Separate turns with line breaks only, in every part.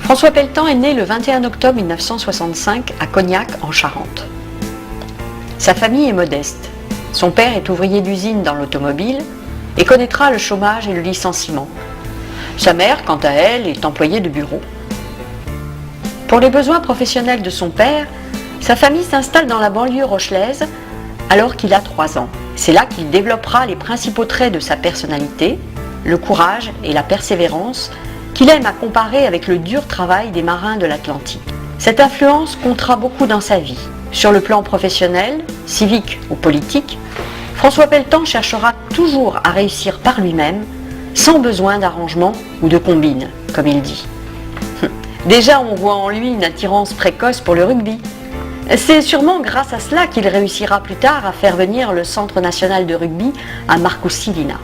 François Pelletan est né le 21 octobre 1965 à Cognac, en Charente. Sa famille est modeste. Son père est ouvrier d'usine dans l'automobile et connaîtra le chômage et le licenciement. Sa mère, quant à elle, est employée de bureau. Pour les besoins professionnels de son père, sa famille s'installe dans la banlieue rochelaise alors qu'il a 3 ans. C'est là qu'il développera les principaux traits de sa personnalité, le courage et la persévérance qu'il aime à comparer avec le dur travail des marins de l'Atlantique. Cette influence comptera beaucoup dans sa vie. Sur le plan professionnel, civique ou politique, François Pelletan cherchera toujours à réussir par lui-même, sans besoin d'arrangement ou de combine, comme il dit. Déjà, on voit en lui une attirance précoce pour le rugby. C'est sûrement grâce à cela qu'il réussira plus tard à faire venir le Centre national de rugby à Marcoussis-Lina.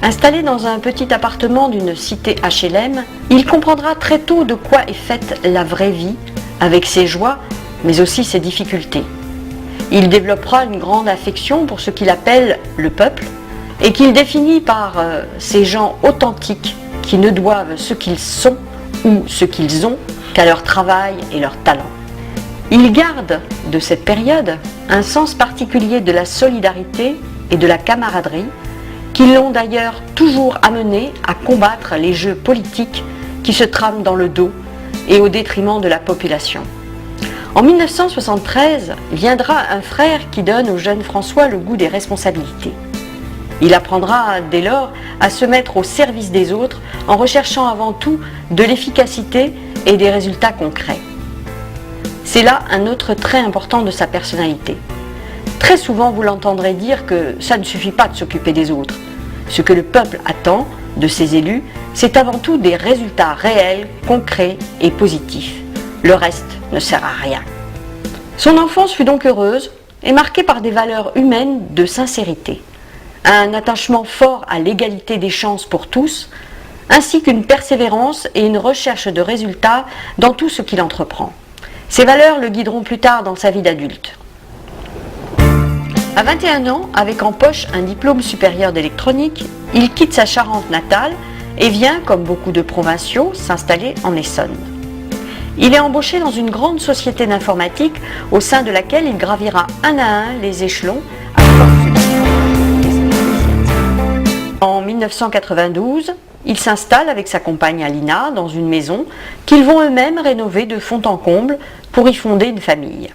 Installé dans un petit appartement d'une cité HLM, il comprendra très tôt de quoi est faite la vraie vie, avec ses joies, mais aussi ses difficultés. Il développera une grande affection pour ce qu'il appelle le peuple, et qu'il définit par ces gens authentiques qui ne doivent ce qu'ils sont ou ce qu'ils ont qu'à leur travail et leur talent. Il garde de cette période un sens particulier de la solidarité et de la camaraderie, qui l'ont d'ailleurs toujours amené à combattre les jeux politiques qui se trament dans le dos et au détriment de la population. En 1973, viendra un frère qui donne au jeune François le goût des responsabilités. Il apprendra dès lors à se mettre au service des autres en recherchant avant tout de l'efficacité et des résultats concrets. C'est là un autre trait important de sa personnalité. Très souvent, vous l'entendrez dire que ça ne suffit pas de s'occuper des autres. Ce que le peuple attend de ses élus, c'est avant tout des résultats réels, concrets et positifs. Le reste ne sert à rien. Son enfance fut donc heureuse et marquée par des valeurs humaines de sincérité, un attachement fort à l'égalité des chances pour tous, ainsi qu'une persévérance et une recherche de résultats dans tout ce qu'il entreprend. Ces valeurs le guideront plus tard dans sa vie d'adulte. À 21 ans, avec en poche un diplôme supérieur d'électronique, il quitte sa Charente natale et vient, comme beaucoup de provinciaux, s'installer en Essonne. Il est embauché dans une grande société d'informatique au sein de laquelle il gravira un à un les échelons. En 1992, il s'installe avec sa compagne Alina dans une maison qu'ils vont eux-mêmes rénover de fond en comble pour y fonder une famille.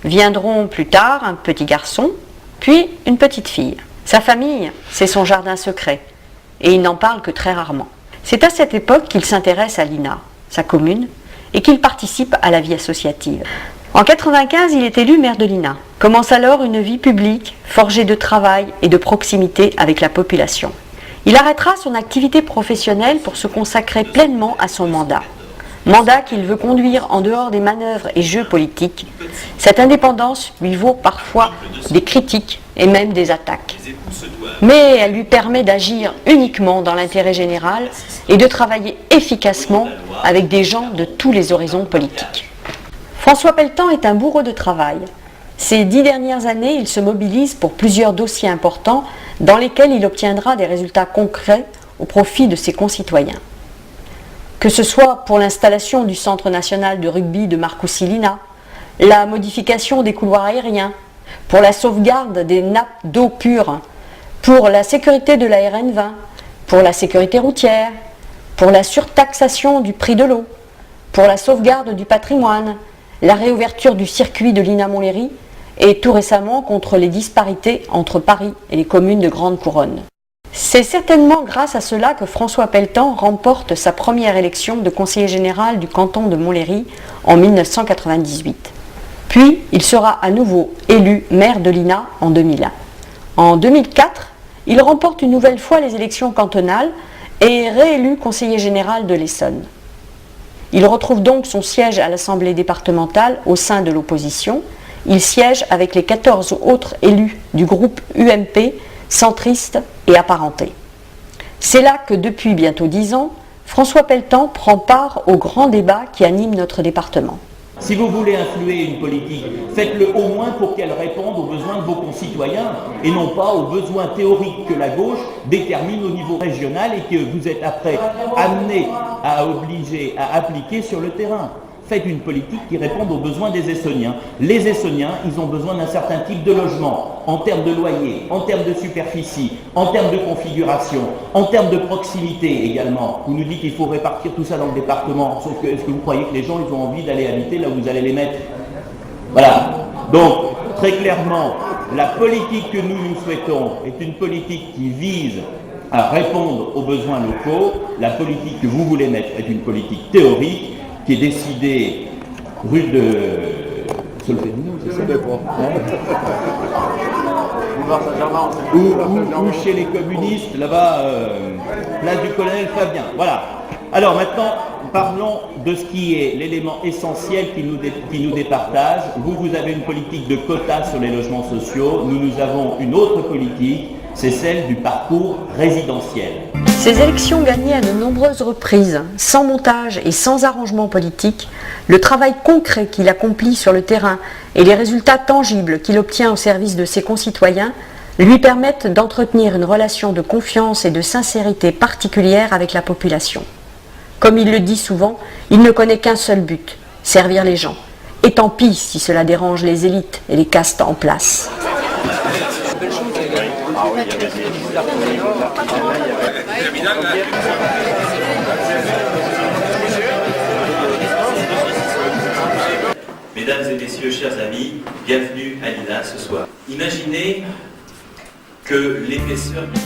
Viendront plus tard un petit garçon, puis une petite fille. Sa famille, c'est son jardin secret, et il n'en parle que très rarement. C'est à cette époque qu'il s'intéresse à Lina, sa commune, et qu'il participe à la vie associative. En 1995, il est élu maire de Lina. Commence alors une vie publique, forgée de travail et de proximité avec la population. Il arrêtera son activité professionnelle pour se consacrer pleinement à son mandat. Mandat qu'il veut conduire en dehors des manœuvres et jeux politiques. Cette indépendance lui vaut parfois des critiques et même des attaques. Mais elle lui permet d'agir uniquement dans l'intérêt général et de travailler efficacement avec des gens de tous les horizons politiques. François Pelletan est un bourreau de travail. Ces 10 dernières années, il se mobilise pour plusieurs dossiers importants dans lesquels il obtiendra des résultats concrets au profit de ses concitoyens. Que ce soit pour l'installation du Centre national de rugby de Marcoussis-Lina, la modification des couloirs aériens, pour la sauvegarde des nappes d'eau pure, pour la sécurité de la RN20, pour la sécurité routière, pour la surtaxation du prix de l'eau, pour la sauvegarde du patrimoine, la réouverture du circuit de Lina Montlhéry et tout récemment contre les disparités entre Paris et les communes de Grande Couronne. C'est certainement grâce à cela que François Pelletan remporte sa première élection de conseiller général du canton de Montlhéry en 1998. Puis, il sera à nouveau élu maire de Lina en 2001. En 2004, il remporte une nouvelle fois les élections cantonales et est réélu conseiller général de l'Essonne. Il retrouve donc son siège à l'Assemblée départementale au sein de l'opposition. Il siège avec les 14 autres élus du groupe UMP, centriste et apparenté. C'est là que depuis bientôt 10 ans, François Pelletan prend part au grand débat qui anime notre département.
Si vous voulez influer une politique, faites-le au moins pour qu'elle réponde aux besoins de vos concitoyens et non pas aux besoins théoriques que la gauche détermine au niveau régional et que vous êtes après amené à appliquer sur le terrain. Faites une politique qui réponde aux besoins des Essonniens. Les Essonniens, ils ont besoin d'un certain type de logement, en termes de loyer, en termes de superficie, en termes de configuration, en termes de proximité également. Vous nous dites qu'il faut répartir tout ça dans le département, sauf que est-ce que vous croyez que les gens ils ont envie d'aller habiter là où vous allez les mettre? Voilà. Donc, très clairement, la politique que nous souhaitons est une politique qui vise à répondre aux besoins locaux. La politique que vous voulez mettre est une politique théorique qui est décidée rue de Solferino, c'est ça? Ou chez les communistes, là-bas, place du colonel Fabien. Voilà. Alors maintenant, parlons de ce qui est l'élément essentiel qui nous départage. Vous avez une politique de quotas sur les logements sociaux. Nous avons une autre politique, c'est celle du parcours résidentiel.
Ces élections gagnées à de nombreuses reprises, sans montage et sans arrangement politique, le travail concret qu'il accomplit sur le terrain et les résultats tangibles qu'il obtient au service de ses concitoyens lui permettent d'entretenir une relation de confiance et de sincérité particulière avec la population. Comme il le dit souvent, il ne connaît qu'un seul but, servir les gens. Et tant pis si cela dérange les élites et les castes en place.
Mesdames et messieurs, chers amis, bienvenue à l'INA ce soir. Imaginez que l'épaisseur du